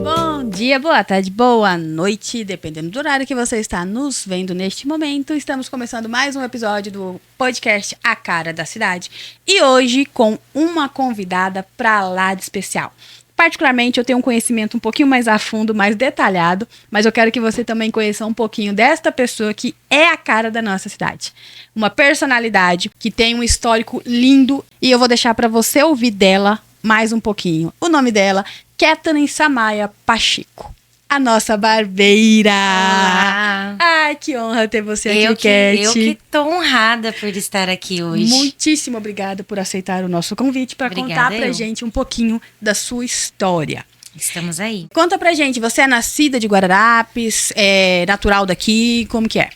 Bom dia, boa tarde, boa noite, dependendo do horário que você está nos vendo neste momento. Estamos começando mais um episódio do podcast A Cara da Cidade e hoje com uma convidada pra lá de especial. Particularmente, eu tenho um conhecimento um pouquinho mais a fundo, mais detalhado, mas eu quero que você também conheça um pouquinho desta pessoa que é a cara da nossa cidade. Uma personalidade que tem um histórico lindo e eu vou deixar para você ouvir dela mais um pouquinho. O nome dela, Kathleen Samaya Pacheco. A nossa barbeira. Olá. Ai, que honra ter você aqui, Eu Cat. que tô honrada por estar aqui hoje. Muitíssimo obrigada por aceitar o nosso convite para contar pra gente um pouquinho da sua história. Estamos aí. Conta pra gente, você é nascida de Guararapes, é natural daqui, como que é?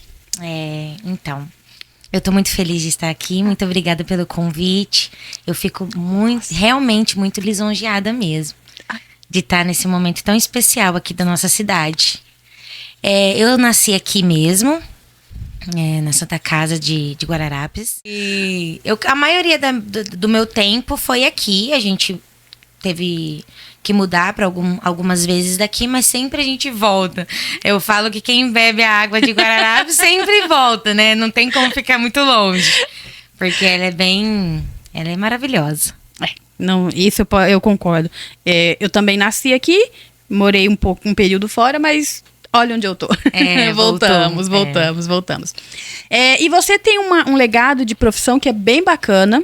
Então, eu tô muito feliz de estar aqui, muito obrigada pelo convite. Eu fico realmente muito lisonjeada mesmo de estar nesse momento tão especial aqui da nossa cidade. Eu nasci aqui mesmo, na Santa Casa de Guararapes. E a maioria do meu tempo foi aqui. A gente teve que mudar para algumas vezes daqui, mas sempre a gente volta. Eu falo que quem bebe a água de Guararapes sempre volta, né? Não tem como ficar muito longe. Porque ela é maravilhosa. Não, isso eu concordo. Eu também nasci aqui, morei um período fora, mas olha onde eu tô. Voltamos. E você tem um legado de profissão que é bem bacana,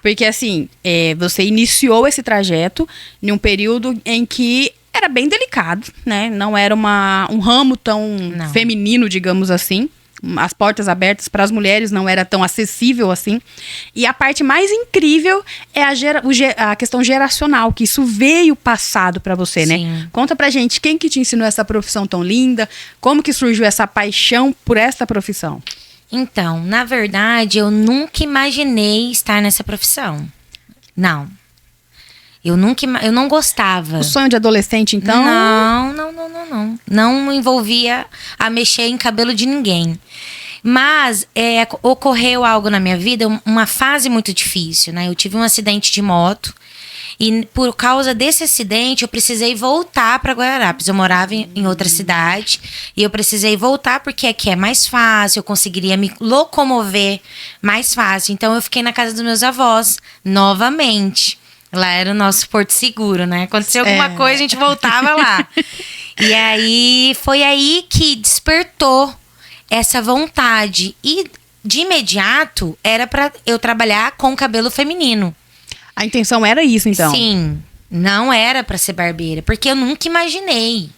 porque assim, você iniciou esse trajeto em um período em que era bem delicado, né? Não era um ramo tão feminino, digamos assim. As portas abertas para as mulheres não era tão acessível assim. E a parte mais incrível é a questão geracional, que isso veio passado para você, Sim. né? Conta pra gente, quem que te ensinou essa profissão tão linda? Como que surgiu essa paixão por esta profissão? Então, na verdade, eu nunca imaginei estar nessa profissão. Não. Eu não gostava. O sonho de adolescente, então? Não. Não envolvia a mexer em cabelo de ninguém. Mas ocorreu algo na minha vida, uma fase muito difícil, né? Eu tive um acidente de moto e por causa desse acidente eu precisei voltar para Guararapes. Eu morava em outra cidade e eu precisei voltar porque aqui é mais fácil, eu conseguiria me locomover mais fácil. Então eu fiquei na casa dos meus avós novamente. Lá era o nosso porto seguro, né? Aconteceu alguma coisa, a gente voltava lá. E aí, foi aí que despertou essa vontade. E, de imediato, era pra eu trabalhar com cabelo feminino. A intenção era isso, então? Sim. Não era pra ser barbeira, porque eu nunca imaginei,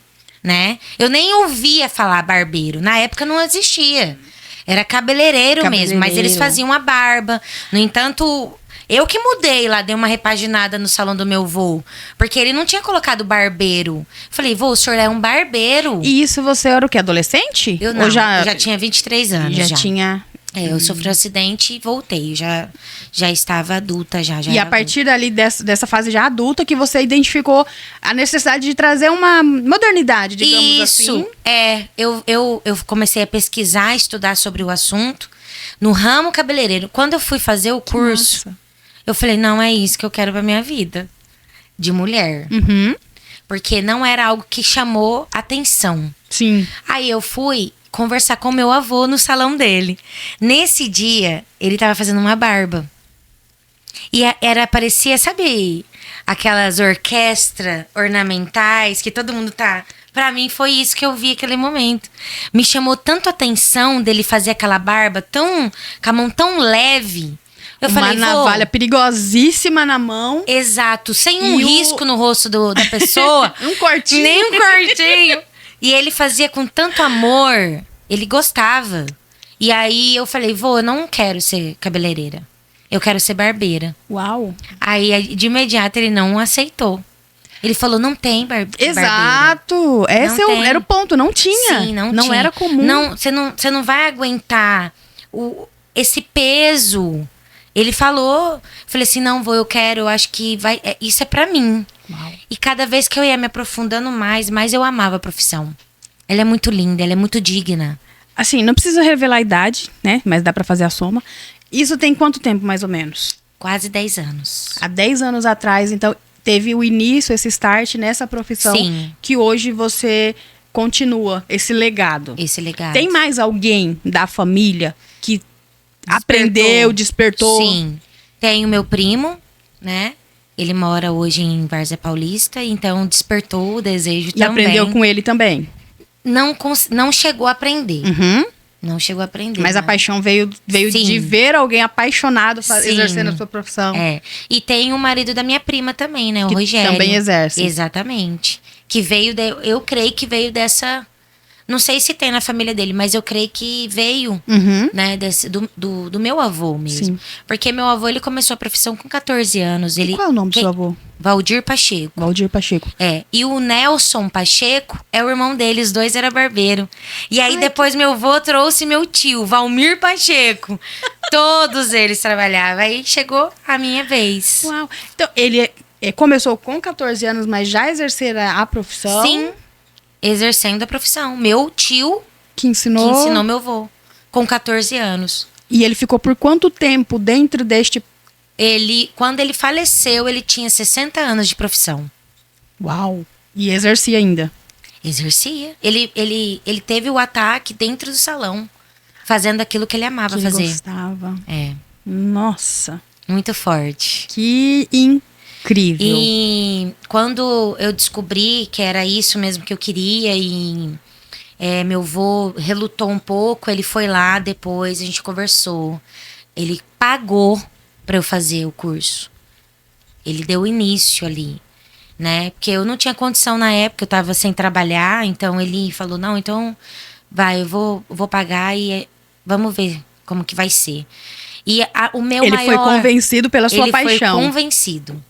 né? Eu nem ouvia falar barbeiro. Na época não existia. Era cabeleireiro mesmo, mas eles faziam a barba. No entanto, eu que mudei lá, dei uma repaginada no salão do meu vô. Porque ele não tinha colocado barbeiro. Falei, vô, o senhor é um barbeiro. E isso você era o quê? Adolescente? Eu não, eu já tinha 23 anos. Já tinha... Eu sofri um acidente e voltei. Já estava adulta, já. E a partir dali, dessa fase já adulta, que você identificou a necessidade de trazer uma modernidade, digamos assim. Isso, eu comecei a pesquisar, estudar sobre o assunto no ramo cabeleireiro. Quando eu fui fazer o curso, eu falei, não é isso que eu quero pra minha vida de mulher. Uhum. Porque não era algo que chamou atenção. Sim. Aí eu fui conversar com meu avô no salão dele. Nesse dia, ele tava fazendo uma barba. E parecia, sabe, aquelas orquestras ornamentais que todo mundo tá... Pra mim, foi isso que eu vi naquele momento. Me chamou tanto a atenção dele fazer aquela barba com a mão tão leve. Eu falei, uma navalha perigosíssima na mão. Exato, sem um risco no rosto da pessoa. Um cortinho. Nem um cortinho. E ele fazia com tanto amor. Ele gostava. E aí eu falei, vô, eu não quero ser cabeleireira. Eu quero ser barbeira. Uau. Aí, de imediato, ele não aceitou. Ele falou, não tem barbeira. Exato. Esse era o ponto, não tinha. Sim, não tinha. Não era comum. Você não vai aguentar esse peso. Ele falou, falei assim, não vou, eu acho que isso é pra mim. Uau. E cada vez que eu ia me aprofundando mais eu amava a profissão. Ela é muito linda, ela é muito digna. Assim, não precisa revelar a idade, né? Mas dá pra fazer a soma. Isso tem quanto tempo, mais ou menos? quase 10 anos. Há 10 anos atrás, então, teve o início, esse start nessa profissão. Sim. Que hoje você continua esse legado. Esse legado. Tem mais alguém da família que aprendeu, despertou? Sim. Tem o meu primo, né? Ele mora hoje em Várzea Paulista, então despertou o desejo E também. aprendeu com ele também? Não chegou a aprender. Uhum. Não chegou a aprender. Mas a paixão veio Sim. de ver alguém apaixonado Sim. exercendo a sua profissão. É. E tem o marido da minha prima também, né? O Que Rogério. também exerce. Exatamente. Que veio, eu creio que veio dessa... Não sei se tem na família dele, mas eu creio que veio, Uhum. né, do meu avô mesmo. Sim. Porque meu avô, ele começou a profissão com 14 anos. Ele, Qual é o nome do seu avô? Valdir Pacheco. Valdir Pacheco. É, e o Nelson Pacheco é o irmão dele, os dois eram barbeiro. E aí depois meu avô trouxe meu tio, Valmir Pacheco. Todos eles trabalhavam. Aí chegou a minha vez. Uau. Então, ele começou com 14 anos, mas já exercera a profissão? Sim, exercendo a profissão. Meu tio Que ensinou? que ensinou meu avô, com 14 anos. E ele ficou por quanto tempo dentro deste... Quando ele faleceu, ele tinha 60 anos de profissão. Uau. E exercia ainda? Exercia. Ele teve o ataque dentro do salão, fazendo aquilo que ele amava Que fazer. ele gostava. É, Nossa. muito forte. Que incrível. E quando eu descobri que era isso mesmo que eu queria e meu avô relutou um pouco, ele foi lá depois, a gente conversou. Ele pagou para eu fazer o curso. Ele deu início ali, né? Porque eu não tinha condição na época, eu tava sem trabalhar, então ele falou, não, então vai, eu vou pagar e vamos ver como que vai ser. E o meu Ele maior... foi convencido pela sua paixão. Ele foi convencido,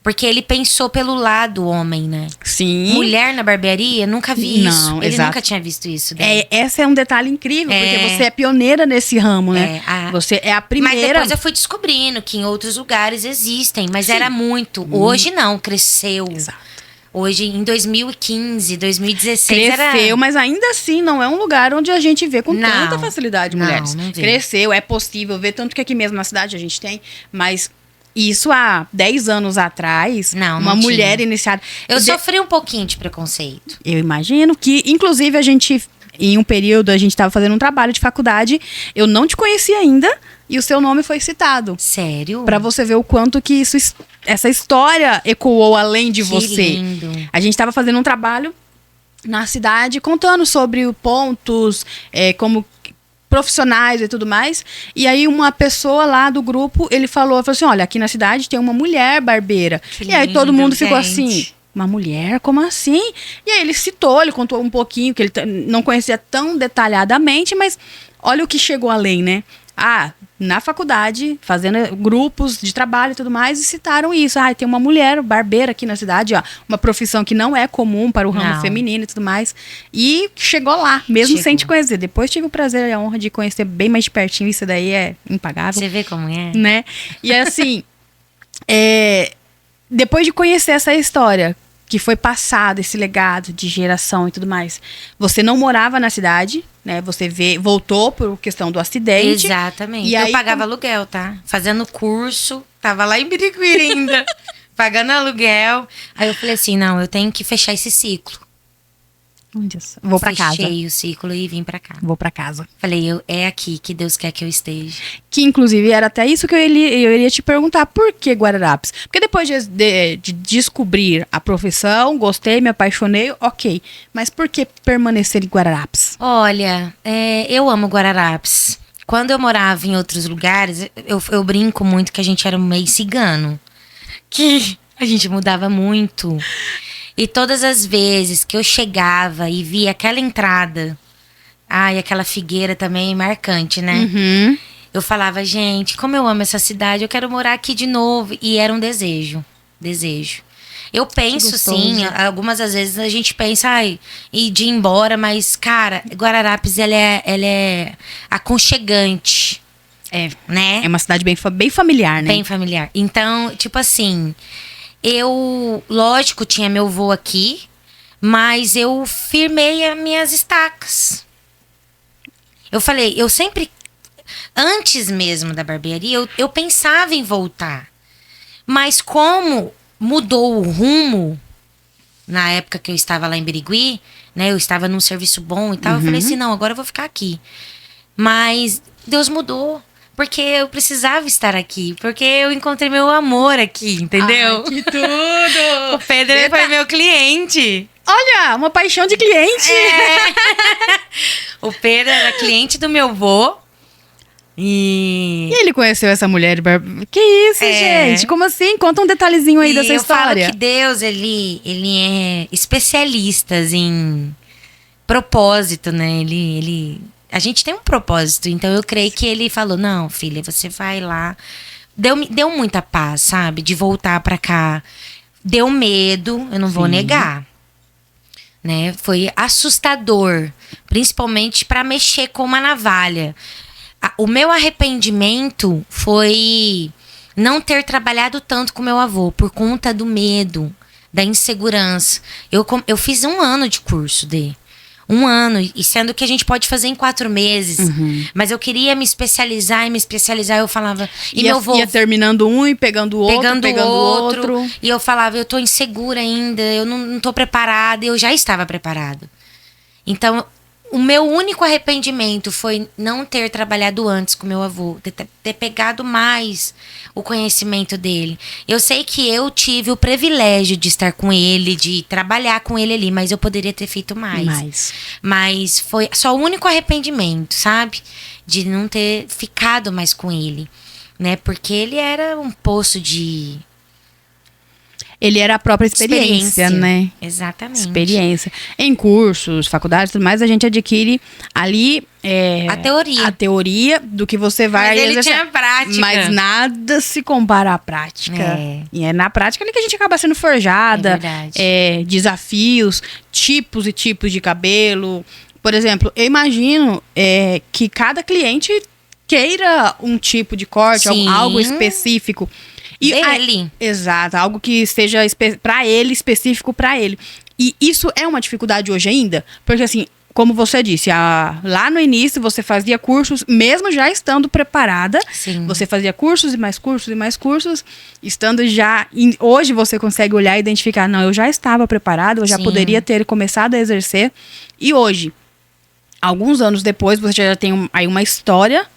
Porque ele pensou pelo lado homem, né? Sim. Mulher na barbearia, nunca vi Não, isso. Ele exato. nunca tinha visto isso. Daí. Esse é um detalhe incrível, É. porque você é pioneira nesse ramo, né? É, Você é a Mas primeira. depois eu fui descobrindo que em outros lugares existem, mas era muito. Hoje não, cresceu. Exato. Hoje, em 2015, 2016, Cresceu, era... mas ainda assim não é um lugar onde a gente vê com Não. tanta facilidade Não, mulheres. não vê. Cresceu, é possível ver, tanto que aqui mesmo na cidade a gente tem, mas isso há 10 anos atrás, Não, uma não mulher tinha. iniciada. Eu sofri um pouquinho de preconceito. Eu imagino que, inclusive, a gente, em um período, a gente estava fazendo um trabalho de faculdade, eu não te conhecia ainda, e o seu nome foi citado. Sério? Pra você ver o quanto que essa história ecoou além de Que você. lindo. A gente estava fazendo um trabalho na cidade, contando sobre pontos, como profissionais e tudo mais. E aí uma pessoa lá do grupo, ele falou assim, olha, aqui na cidade tem uma mulher barbeira. Que E aí lindo, todo mundo ficou gente. assim, uma mulher? Como assim? E aí ele contou um pouquinho, que ele não conhecia tão detalhadamente, mas olha o que chegou além, né? Na faculdade, fazendo grupos de trabalho e tudo mais, e citaram isso. Tem uma mulher barbeira aqui na cidade, ó, uma profissão que não é comum para o ramo Não. feminino e tudo mais. E chegou lá, mesmo Chegou. sem te conhecer. Depois tive o prazer e a honra de conhecer bem mais de pertinho, isso daí é impagável, Você vê como é? né? E assim, depois de conhecer essa história, que foi passada, esse legado de geração e tudo mais, você não morava na cidade, né? Você voltou por questão do acidente. Exatamente. E eu aí, pagava aluguel, tá? Fazendo curso, tava lá em Biriguiri ainda, pagando aluguel. Aí eu falei assim, não, eu tenho que fechar esse ciclo. Vou pra casa. Fechei o ciclo e vim pra cá. Vou pra casa. Falei, é aqui que Deus quer que eu esteja. Que, inclusive, era até isso que eu iria te perguntar. Por que Guararapes? Porque depois de descobrir a profissão, gostei, me apaixonei, ok. Mas por que permanecer em Guararapes? Olha, eu amo Guararapes. Quando eu morava em outros lugares, eu brinco muito que a gente era meio cigano. Que a gente mudava muito. E todas as vezes que eu chegava e via aquela entrada, e aquela figueira também marcante, né? Uhum. Eu falava, gente, como eu amo essa cidade, eu quero morar aqui de novo. E era um desejo. Eu penso, sim, algumas das vezes a gente pensa, ir de ir embora, mas, cara, Guararapes, ela é aconchegante. Né? É uma cidade bem familiar, né? Bem familiar. Então, tipo assim, lógico, tinha meu avô aqui, mas eu firmei as minhas estacas. Eu falei, eu sempre... Antes mesmo da barbearia, eu pensava em voltar. Mas como mudou o rumo, na época que eu estava lá em Birigui, né? Eu estava num serviço bom e tal. Eu falei assim, não, agora eu vou ficar aqui. Mas Deus mudou. Porque eu precisava estar aqui. Porque eu encontrei meu amor aqui, entendeu? Ai, que tudo! O Pedro foi meu cliente. Olha, uma paixão de cliente! O Pedro era cliente do meu vô. E ele conheceu essa mulher? Que isso, gente? Como assim? Conta um detalhezinho aí dessa história. Eu falo que Deus, ele é especialista em propósito, né? A gente tem um propósito, então eu creio que ele falou, não, filha, você vai lá. Deu muita paz, sabe? De voltar pra cá. Deu medo, eu não vou negar. Né? Foi assustador, principalmente pra mexer com uma navalha. O meu arrependimento foi não ter trabalhado tanto com meu avô, por conta do medo, da insegurança. Eu fiz 1 ano de curso de... 1 ano, e sendo que a gente pode fazer em 4 meses. Mas eu queria me especializar, eu falava... Ia terminando um e pegando o outro, pegando o outro. E eu falava, eu tô insegura ainda, eu não tô preparada, eu já estava preparada. Então, o meu único arrependimento foi não ter trabalhado antes com meu avô, ter pegado mais o conhecimento dele. Eu sei que eu tive o privilégio de estar com ele, de trabalhar com ele ali, mas eu poderia ter feito mais. Mas foi só o único arrependimento, sabe? De não ter ficado mais com ele, né? Porque ele era um poço de... Ele era a própria experiência, né? Exatamente. Experiência. Em cursos, faculdades, tudo mais, a gente adquire ali... a teoria do que você vai... Mas ele tinha prática. Mas nada se compara à prática. E é na prática ali que a gente acaba sendo forjada. É verdade. Desafios, tipos e tipos de cabelo. Por exemplo, eu imagino que cada cliente queira um tipo de corte, algo específico. Exato, algo que seja para ele, específico para ele. E isso é uma dificuldade hoje ainda, porque assim, como você disse, lá no início você fazia cursos, mesmo já estando preparada. Sim. Você fazia cursos e mais cursos e mais cursos, estando já... Hoje você consegue olhar e identificar, não, eu já estava preparada, eu já poderia ter começado a exercer. E hoje, alguns anos depois, você já tem aí uma história...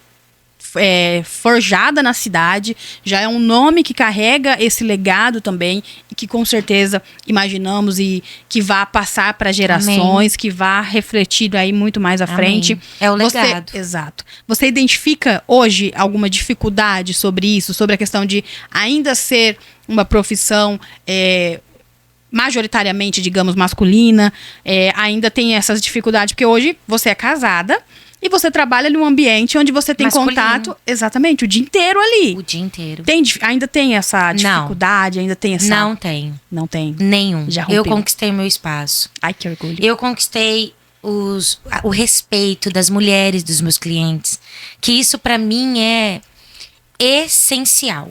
forjada na cidade, já é um nome que carrega esse legado também, e que com certeza imaginamos e que vá passar para gerações, Amém. Que vá refletir aí muito mais à frente. É o legado. Exato. Você identifica hoje alguma dificuldade sobre isso, sobre a questão de ainda ser uma profissão majoritariamente, digamos, masculina, ainda tem essas dificuldades, porque hoje você é casada, e você trabalha num ambiente onde você tem masculino. Contato, exatamente, o dia inteiro ali. O dia inteiro. Ainda tem essa dificuldade? Ainda tem essa... Não tem. Não tem? Nenhum. Já rompeu. Eu conquistei meu espaço. Ai, que orgulho. Eu conquistei o respeito das mulheres, dos meus clientes. Que isso pra mim é essencial.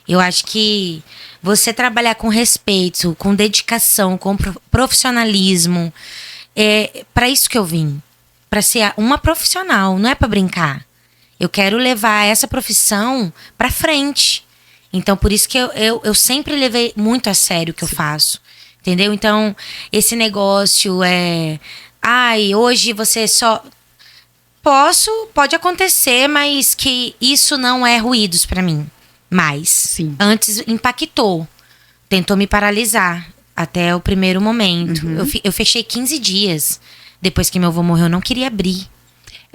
Eu acho que você trabalhar com respeito, com dedicação, com profissionalismo, é para isso que eu vim. Para ser uma profissional, não é para brincar. Eu quero levar essa profissão para frente. Então, por isso que eu sempre levei muito a sério o que eu faço. Entendeu? Então, esse negócio hoje você só... Pode acontecer, mas que isso não é ruídos para mim. Mas, Sim. Antes impactou. Tentou me paralisar até o primeiro momento. Eu fechei 15 dias. Depois que meu avô morreu, eu não queria abrir.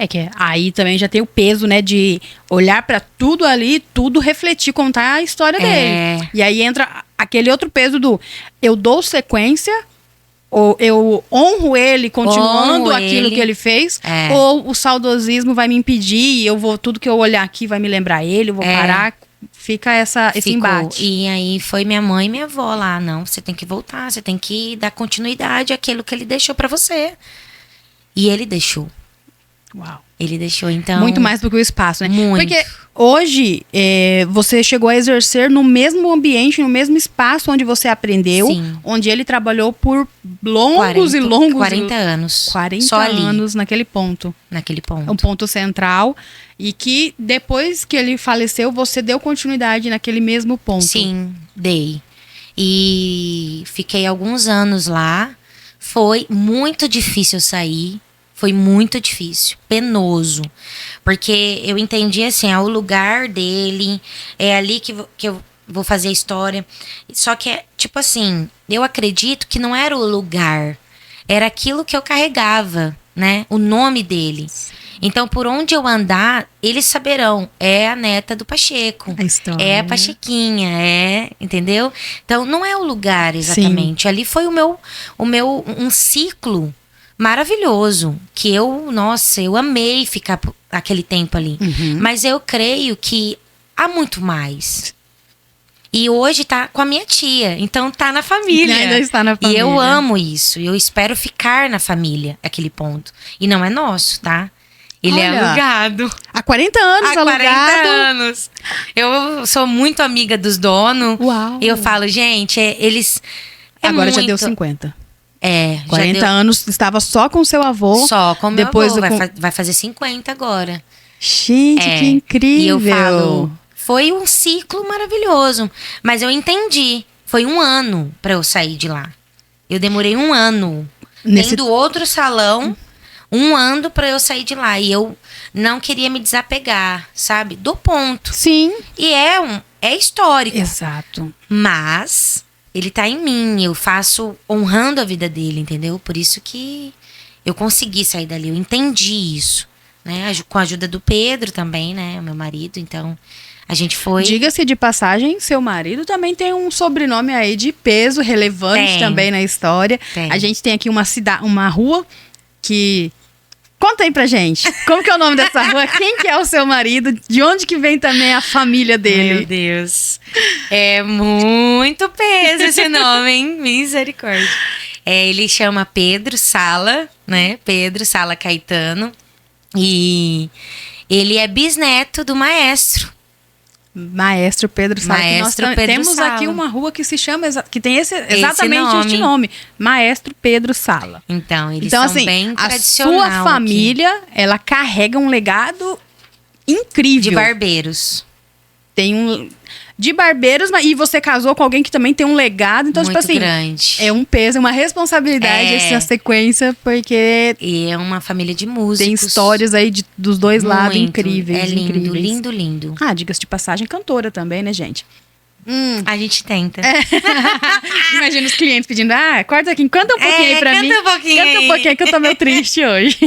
Que aí também já tem o peso, né, de olhar pra tudo ali, tudo refletir, contar a história dele. E aí entra aquele outro peso do eu dou sequência, ou eu honro ele continuando aquilo que ele fez, ou o saudosismo vai me impedir, e tudo que eu olhar aqui vai me lembrar ele, eu vou parar. Fica esse embate. E aí foi minha mãe e minha avó lá. Não, você tem que voltar, você tem que dar continuidade àquilo que ele deixou pra você. E ele deixou. Uau. Ele deixou, então... Muito mais do que o espaço, né? Muito. Porque hoje, você chegou a exercer no mesmo ambiente, no mesmo espaço onde você aprendeu. Sim. Onde ele trabalhou por longos e longos... 40 anos. 40 só ali, anos naquele ponto. naquele ponto. É um ponto central. E que depois que ele faleceu, você deu continuidade naquele mesmo ponto. Sim, dei. E fiquei alguns anos lá. Foi muito difícil sair. Foi muito difícil, penoso. Porque eu entendi assim, é o lugar dele, é ali que eu vou fazer a história. Só que, tipo assim, eu acredito que não era o lugar, era aquilo que eu carregava, né? O nome dele. Então, por onde eu andar, eles saberão. É a neta do Pacheco. A história. É a Pachequinha, entendeu? Então, não é o lugar exatamente. Sim. Ali foi um ciclo maravilhoso, que eu amei ficar aquele tempo ali. Uhum. Mas eu creio que há muito mais. E hoje tá com a minha tia, então tá na família. Ainda está na família. E eu amo isso, eu espero ficar na família, aquele ponto. E não é nosso, tá? Ele é alugado. Há 40 anos Há alugado. 40 anos. Eu sou muito amiga dos donos. Uau. Eu falo, gente, eles... Agora muito... já deu 50. 40 já deu... anos, estava só com seu avô. Só com meu depois avô, vai fazer 50 agora. Gente, que incrível. E eu falo, foi um ciclo maravilhoso. Mas eu entendi, foi 1 ano pra eu sair de lá. Eu demorei 1 ano. Tendo outro salão, 1 ano pra eu sair de lá. E eu não queria me desapegar, sabe? Do ponto. Sim. E é histórico. Exato. Mas... ele tá em mim, eu faço honrando a vida dele, entendeu? Por isso que eu consegui sair dali, eu entendi isso, né? Com a ajuda do Pedro também, né? O meu marido, então a gente foi... Diga-se de passagem, seu marido também tem um sobrenome aí de peso, relevante também na história. Tem. A gente tem aqui uma rua que... Conta aí pra gente, como que é o nome dessa rua? Quem que é o seu marido? De onde que vem também a família dele? Meu Deus, é muito peso esse nome, hein? Misericórdia. Ele chama Pedro Sala, né? Pedro Sala Caetano. E ele é bisneto do maestro. Maestro Pedro Sala. Maestro nós Pedro temos Sala. aqui uma rua que se chama, que tem exatamente este nome. Maestro Pedro Sala. Então, eles são assim, bem a tradicional sua família, aqui. ela carrega um legado incrível. De barbeiros. Tem de barbeiros, e você casou com alguém que também tem um legado. Então, muito tipo assim, grande. É um peso, uma responsabilidade essa sequência, porque... E é uma família de músicos. Tem histórias aí dos dois lados incríveis. É lindo, incríveis. lindo, lindo. Diga-se de passagem, cantora também, né, gente? A gente tenta. Imagina os clientes pedindo, corta aqui, canta um pouquinho aí pra mim. Canta um pouquinho Canta um pouquinho que eu tô meio triste hoje.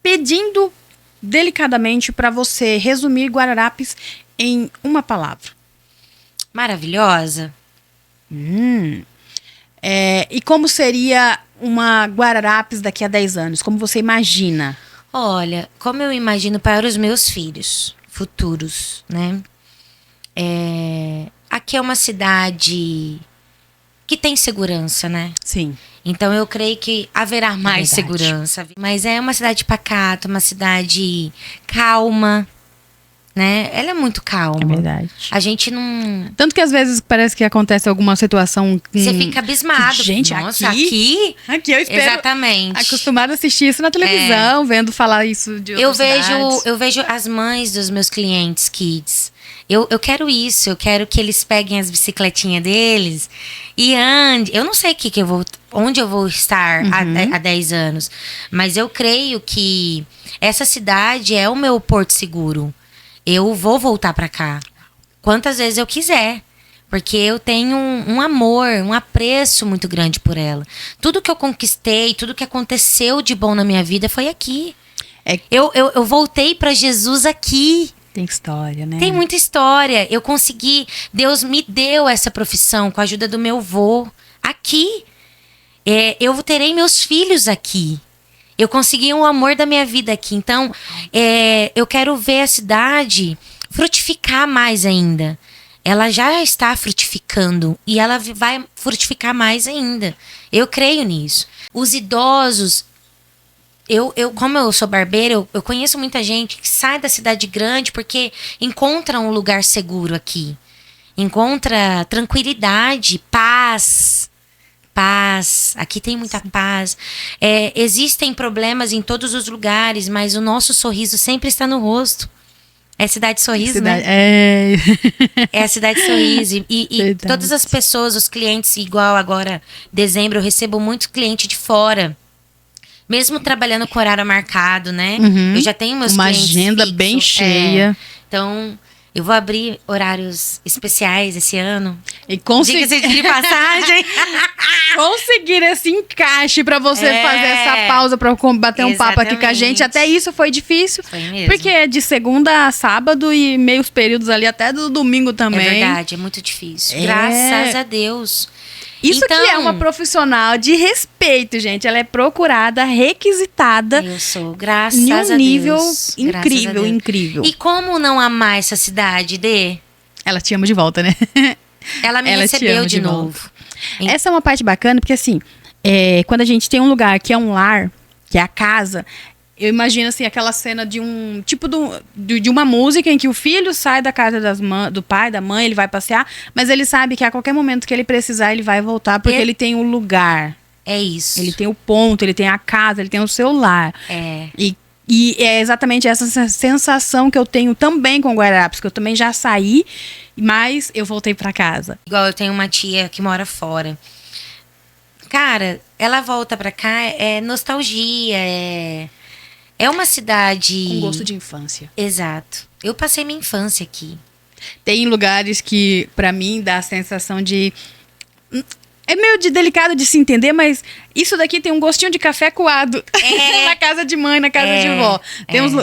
Pedindo delicadamente pra você resumir Guararapes em uma palavra. Maravilhosa. E como seria uma Guararapes daqui a 10 anos? Como você imagina? Olha, como eu imagino para os meus filhos futuros, né? Aqui é uma cidade que tem segurança, né? Sim. Então eu creio que haverá mais verdade. segurança. Mas é uma cidade pacata, uma cidade calma, né? Ela é muito calma. É verdade. A gente não... Tanto que às vezes parece que acontece alguma situação... Você fica abismado. Gente, nossa, aqui eu espero... Exatamente. Acostumada a assistir isso na televisão, vendo falar isso de outras cidades. Eu vejo as mães dos meus clientes kids. Eu quero isso, eu quero que eles peguem as bicicletinhas deles e andem. Eu não sei onde eu vou estar há 10 anos, mas eu creio que essa cidade é o meu porto seguro. Eu vou voltar para cá quantas vezes eu quiser, porque eu tenho um amor, um apreço muito grande por ela. Tudo que eu conquistei, tudo que aconteceu de bom na minha vida foi aqui. Eu voltei para Jesus aqui. Tem história, né? Tem muita história. Eu consegui, Deus me deu essa profissão com a ajuda do meu avô aqui. Eu terei meus filhos aqui. Eu consegui o amor da minha vida aqui. Então, eu quero ver a cidade frutificar mais ainda. Ela já está frutificando e ela vai frutificar mais ainda. Eu creio nisso. Os idosos, Como eu sou barbeira, eu conheço muita gente que sai da cidade grande porque encontra um lugar seguro aqui. Encontra tranquilidade, paz. Paz. Aqui tem muita paz. Existem problemas em todos os lugares, mas o nosso sorriso sempre está no rosto. É Cidade Sorriso, né? É a Cidade Sorriso. E todas as pessoas, os clientes, igual agora, dezembro, eu recebo muito cliente de fora. Mesmo trabalhando com horário marcado, né? Uhum. Eu já tenho meus uma clientes agenda fixo. bem cheia. Então, eu vou abrir horários especiais esse ano. E Diga-se de passagem. conseguir esse encaixe pra você fazer essa pausa pra bater um papo aqui com a gente. Até isso foi difícil. Foi mesmo. Porque é de segunda a sábado e meios períodos ali até do domingo também. É verdade, é muito difícil. Graças a Deus. Isso então, que é uma profissional de respeito, gente. Ela é procurada, requisitada. Eu sou, graças em a um Deus. nível Graças a incrível, Deus. incrível. E como não amar essa cidade, Dê? Ela te ama de volta, né? Ela me Ela te recebeu ama de novo. Essa é uma parte bacana, porque assim, quando a gente tem um lugar que é um lar, que é a casa, eu imagino assim, aquela cena de um tipo de uma música em que o filho sai da casa do pai, da mãe, ele vai passear, mas ele sabe que a qualquer momento que ele precisar, ele vai voltar, porque ele tem o lugar. É isso. Ele tem o ponto, ele tem a casa, ele tem o seu lar. E é exatamente essa sensação que eu tenho também com Guararapes, que eu também já saí, mas eu voltei pra casa. Igual eu tenho uma tia que mora fora. Cara, ela volta pra cá, é nostalgia, é uma cidade... Com gosto de infância. Exato. Eu passei minha infância aqui. Tem lugares que, pra mim, dá a sensação de... É meio delicado de se entender, mas isso daqui tem um gostinho de café coado. Na casa de mãe, na casa de vó.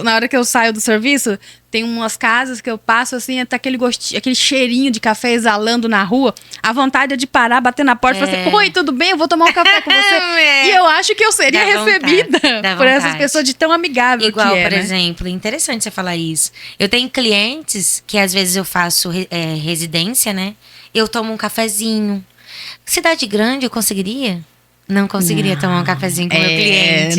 Na hora que eu saio do serviço, tem umas casas que eu passo assim, até aquele gostinho, aquele cheirinho de café exalando na rua. A vontade é de parar, bater na porta e falar assim, oi, tudo bem? Eu vou tomar um café com você. E eu acho que eu seria recebida por essas pessoas de tão amigável Igual, que é, por né? exemplo, interessante você falar isso. Eu tenho clientes que às vezes eu faço residência, né? Eu tomo um cafezinho. Cidade grande eu conseguiria? Não conseguiria tomar um cafezinho com meu cliente.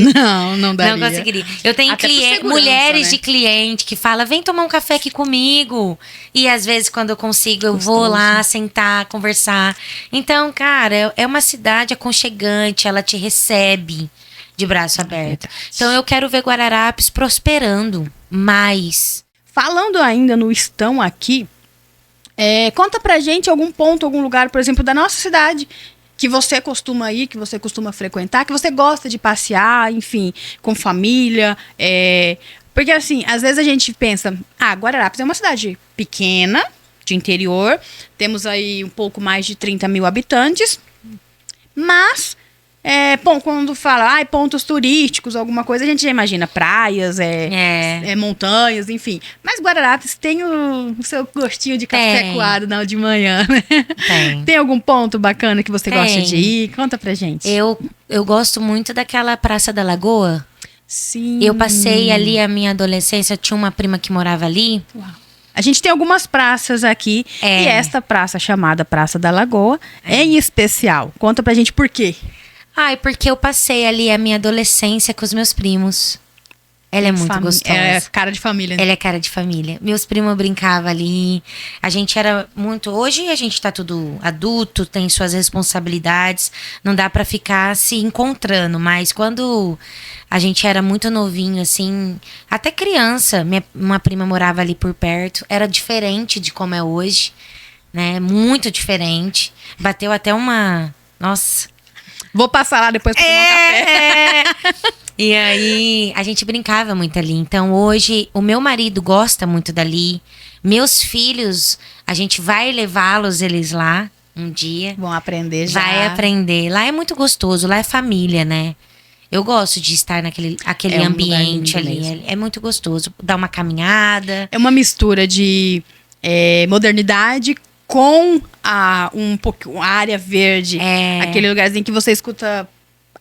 Não daria. Não conseguiria. Eu tenho Segurança, mulheres né? de cliente que falam, vem tomar um café aqui comigo. E às vezes, quando eu consigo, eu vou lá sentar, conversar. Então, cara, é uma cidade aconchegante, ela te recebe de braço aberto. Então, eu quero ver Guararapes prosperando mais. Falando ainda no Estão Aqui, conta pra gente algum ponto, algum lugar, por exemplo, da nossa cidade que você costuma ir, que você costuma frequentar, que você gosta de passear, enfim, com família. Porque assim, às vezes a gente pensa, Guararapes é uma cidade pequena, de interior, temos aí um pouco mais de 30 mil habitantes, mas... quando fala pontos turísticos, alguma coisa, a gente já imagina praias, montanhas, enfim. Mas Guararapes tem o seu gostinho de café coado de manhã, né? Tem algum ponto bacana que você gosta de ir? Conta pra gente. Eu gosto muito daquela Praça da Lagoa. Sim. Eu passei ali a minha adolescência, tinha uma prima que morava ali. Uau. A gente tem algumas praças aqui, e esta praça chamada Praça da Lagoa é em especial. Conta pra gente por quê. Porque eu passei ali a minha adolescência com os meus primos. Ela é muito gostosa. É cara de família, né? Ela é cara de família. Meus primos brincavam ali. A gente era muito... Hoje a gente tá tudo adulto, tem suas responsabilidades. Não dá pra ficar se encontrando. Mas quando a gente era muito novinho, assim... Até criança, uma prima morava ali por perto. Era diferente de como é hoje, né? Muito diferente. Bateu até uma... Nossa... Vou passar lá depois pra tomar um café. E aí, a gente brincava muito ali. Então, hoje, o meu marido gosta muito dali. Meus filhos, a gente vai levá-los eles lá um dia. Vão aprender já. Vai aprender. Lá é muito gostoso, lá é família, né? Eu gosto de estar naquele ambiente ali. É muito gostoso. Dar uma caminhada. É uma mistura de modernidade com a área verde. Aquele lugarzinho que você escuta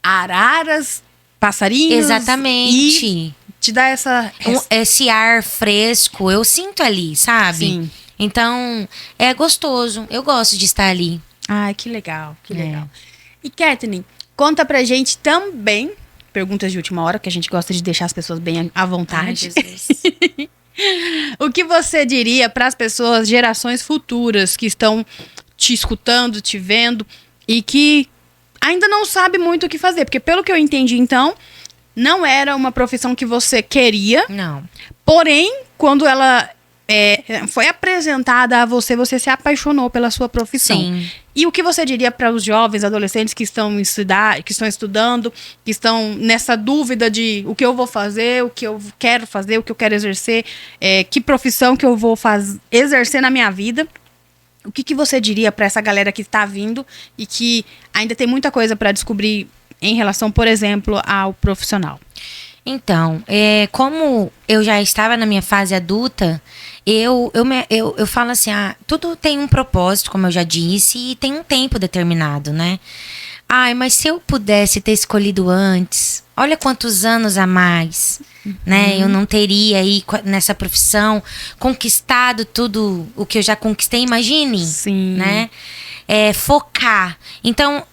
araras, passarinhos. Exatamente. E te dá esse ar fresco. Eu sinto ali, sabe? Sim. Então, é gostoso. Eu gosto de estar ali. Ai, que legal, que legal. E Kathleen, conta pra gente também, perguntas de última hora, que a gente gosta de deixar as pessoas bem à vontade. Ai, Jesus. O que você diria para as pessoas, gerações futuras, que estão te escutando, te vendo e que ainda não sabe muito o que fazer? Porque pelo que eu entendi, então, não era uma profissão que você queria. Não. Porém, quando ela foi apresentada a você, você se apaixonou pela sua profissão. Sim. E o que você diria para os jovens, adolescentes que estão estudando, que estão nessa dúvida de o que eu vou fazer, o que eu quero fazer, o que eu quero exercer, que profissão que eu vou exercer na minha vida? O que você diria para essa galera que está vindo e que ainda tem muita coisa para descobrir em relação, por exemplo, ao profissional? Então, como eu já estava na minha fase adulta, eu falo assim, tudo tem um propósito, como eu já disse, e tem um tempo determinado, né? Ai, mas se eu pudesse ter escolhido antes, olha quantos anos a mais, né? Eu não teria aí nessa profissão conquistado tudo o que eu já conquistei, imagine, Sim. né? Focar. Então,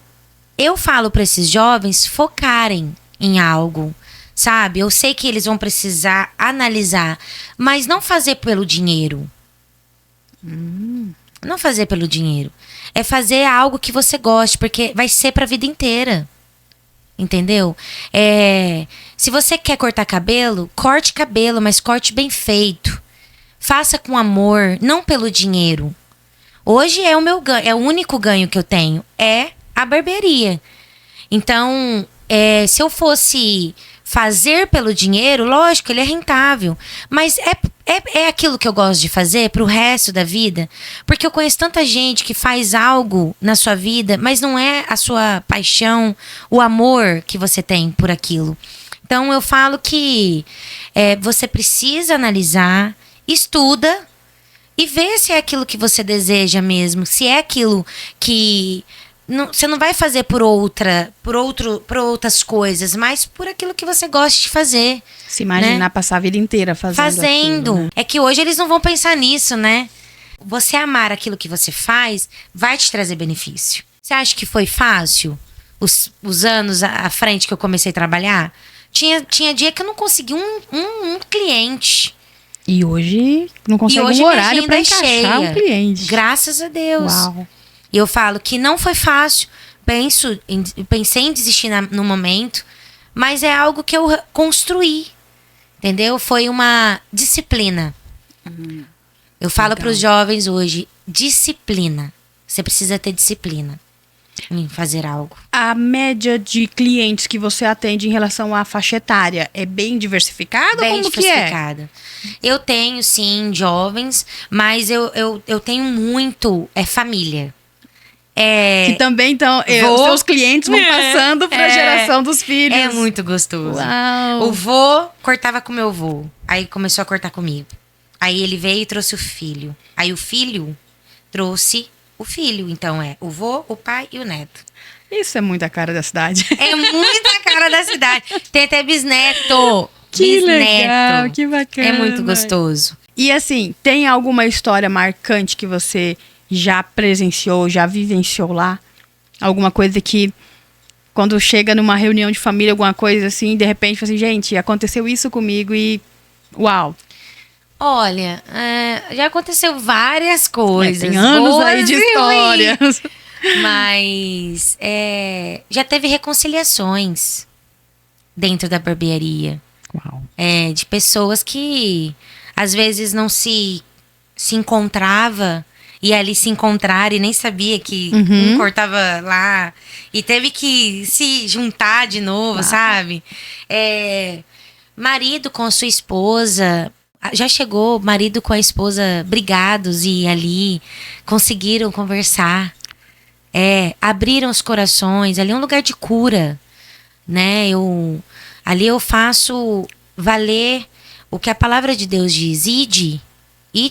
eu falo para esses jovens focarem em algo, sabe? Eu sei que eles vão precisar analisar, mas não fazer pelo dinheiro. Não fazer pelo dinheiro. É fazer algo que você goste, porque vai ser pra vida inteira. Entendeu? Se você quer cortar cabelo, corte cabelo, mas corte bem feito. Faça com amor, não pelo dinheiro. Hoje é o meu ganho, é o único ganho que eu tenho, é a barbearia. Então, se eu fosse fazer pelo dinheiro, lógico, ele é rentável. Mas é aquilo que eu gosto de fazer pro resto da vida? Porque eu conheço tanta gente que faz algo na sua vida, mas não é a sua paixão, o amor que você tem por aquilo. Então, eu falo que você precisa analisar, estuda e ver se é aquilo que você deseja mesmo. Se é aquilo que... você não vai fazer por outras coisas, mas por aquilo que você gosta de fazer. Se imaginar, né? Passar a vida inteira fazendo aquilo, né? É que hoje eles não vão pensar nisso, né? Você amar aquilo que você faz vai te trazer benefício. Você acha que foi fácil? Os anos à frente que eu comecei a trabalhar? Tinha dia que eu não conseguia um cliente. E hoje não consegue um horário para encaixar um cliente. Graças a Deus. Uau. E eu falo que não foi fácil. Pensei em desistir no momento, mas é algo que eu construí. Entendeu? Foi uma disciplina. Eu falo para os jovens hoje, disciplina. Você precisa ter disciplina em fazer algo. A média de clientes que você atende em relação à faixa etária é bem diversificada? Bem como diversificada. Eu tenho, sim, jovens, mas eu tenho muito família. Que também, então, os seus clientes vão passando para a geração dos filhos. É muito gostoso. Uau. O vô cortava com meu vô. Aí começou a cortar comigo. Aí ele veio e trouxe o filho. Aí o filho trouxe o filho. Então o vô, o pai e o neto. Isso é muita cara da cidade. É muita cara da cidade. Tem até bisneto. Que legal, que bacana. É muito gostoso. E assim, tem alguma história marcante que você já presenciou, já vivenciou lá? Alguma coisa que, quando chega numa reunião de família, alguma coisa assim, de repente, assim, gente, aconteceu isso comigo e uau. Olha, já aconteceu várias coisas. Tem anos aí de histórias. Mas já teve reconciliações dentro da barbearia. Uau. De pessoas que às vezes não se encontrava e ali se encontraram e nem sabia que um cortava lá e teve que se juntar de novo, sabe? Marido com sua esposa, já chegou marido com a esposa brigados e ali conseguiram conversar, abriram os corações, ali é um lugar de cura, né? Ali eu faço valer o que a palavra de Deus diz, ide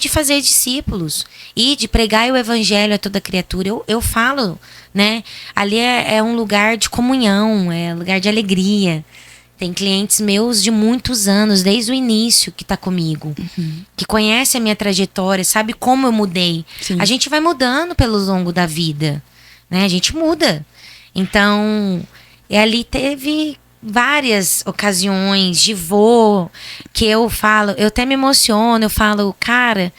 fazer discípulos, ide pregar o evangelho a toda criatura. Eu falo, né? Ali é um lugar de comunhão, é um lugar de alegria. Tem clientes meus de muitos anos, desde o início, que tá comigo. Que conhece a minha trajetória, sabe como eu mudei. Sim. A gente vai mudando pelo longo da vida, né? A gente muda. Então, ali teve várias ocasiões de vô que eu falo, eu até me emociono, eu falo, cara,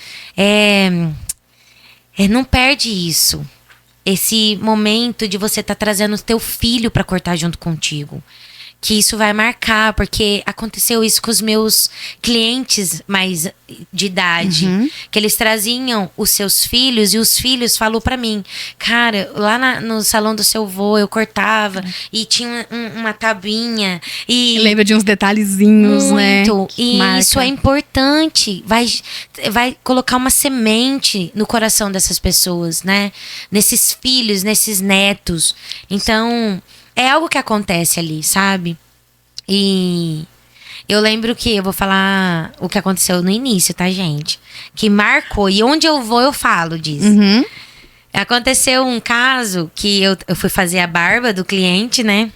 não perde isso. Esse momento de você estar trazendo o teu filho para cortar junto contigo. Que isso vai marcar, porque aconteceu isso com os meus clientes mais de idade. Que eles traziam os seus filhos e os filhos falou para mim, cara, lá no salão do seu vô eu cortava e tinha uma tabuinha. E lembra de uns detalhezinhos, né? Muito. E marca. Isso é importante. Vai colocar uma semente no coração dessas pessoas, né? Nesses filhos, nesses netos. Então... é algo que acontece ali, sabe? E eu lembro que eu vou falar o que aconteceu no início, tá, gente? Que marcou. E onde eu vou, eu falo disso. Aconteceu um caso que eu fui fazer a barba do cliente, né?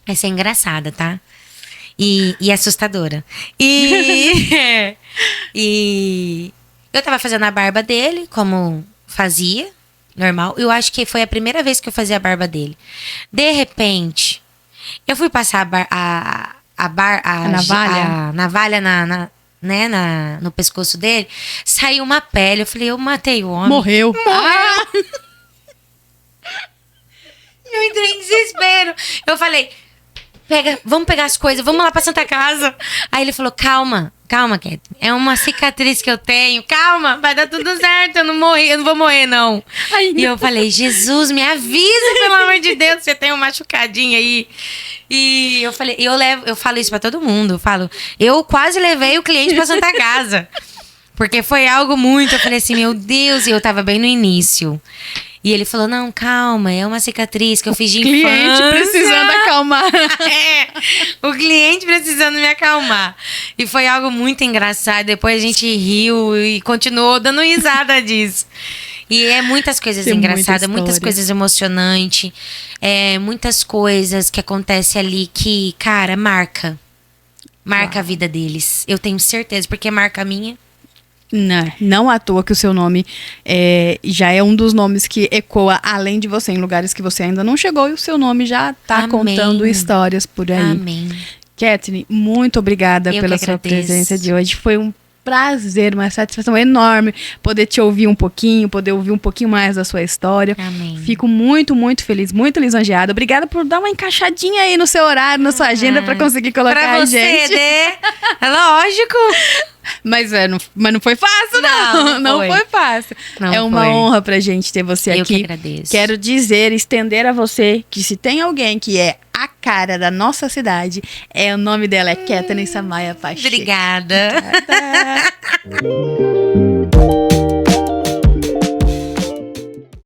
Essa é engraçada, tá? E assustadora. E eu tava fazendo a barba dele, como fazia. Normal. Eu acho que foi a primeira vez que eu fazia a barba dele. De repente, eu fui passar a navalha no pescoço dele. Saiu uma pele. Eu falei, eu matei o homem. Morreu. Eu entrei em desespero. Eu falei, vamos pegar as coisas, vamos lá pra Santa Casa. Aí ele falou, calma, Cat. É uma cicatriz que eu tenho. Calma, vai dar tudo certo. Eu não vou morrer, não. Ai, e eu falei, Jesus, me avisa, pelo amor de Deus, você tem um machucadinho aí. E eu falei, eu falo isso pra todo mundo. Eu quase levei o cliente pra Santa Casa. Porque foi algo muito. Eu falei assim, meu Deus, e eu tava bem no início. E ele falou, não, calma, é uma cicatriz que eu fiz de infância. O cliente precisando acalmar. O cliente precisando me acalmar. E foi algo muito engraçado. Depois a gente riu e continuou dando risada disso. E é muitas coisas engraçadas, muitas coisas emocionantes. Muitas coisas que acontecem ali que, cara, marca. Marca a vida deles. Eu tenho certeza, porque marca a minha. Não à toa que o seu nome já é um dos nomes que ecoa além de você, em lugares que você ainda não chegou, e o seu nome já tá contando histórias por aí. Amém. Kathleen, muito obrigada pela sua presença de hoje. Foi um prazer, uma satisfação enorme poder te ouvir um pouquinho, poder ouvir um pouquinho mais da sua história. Amém. Fico muito, muito feliz, muito lisonjeada. Obrigada por dar uma encaixadinha aí no seu horário, na sua agenda, para conseguir colocar pra a você, gente. né? É lógico. Mas não foi fácil, não. Não foi fácil. Não é uma honra pra gente ter você aqui. Eu que agradeço. Quero estender a você que se tem alguém que é a cara da nossa cidade, o nome dela é Kathleen Samaya Pacheco. Obrigada. Obrigada.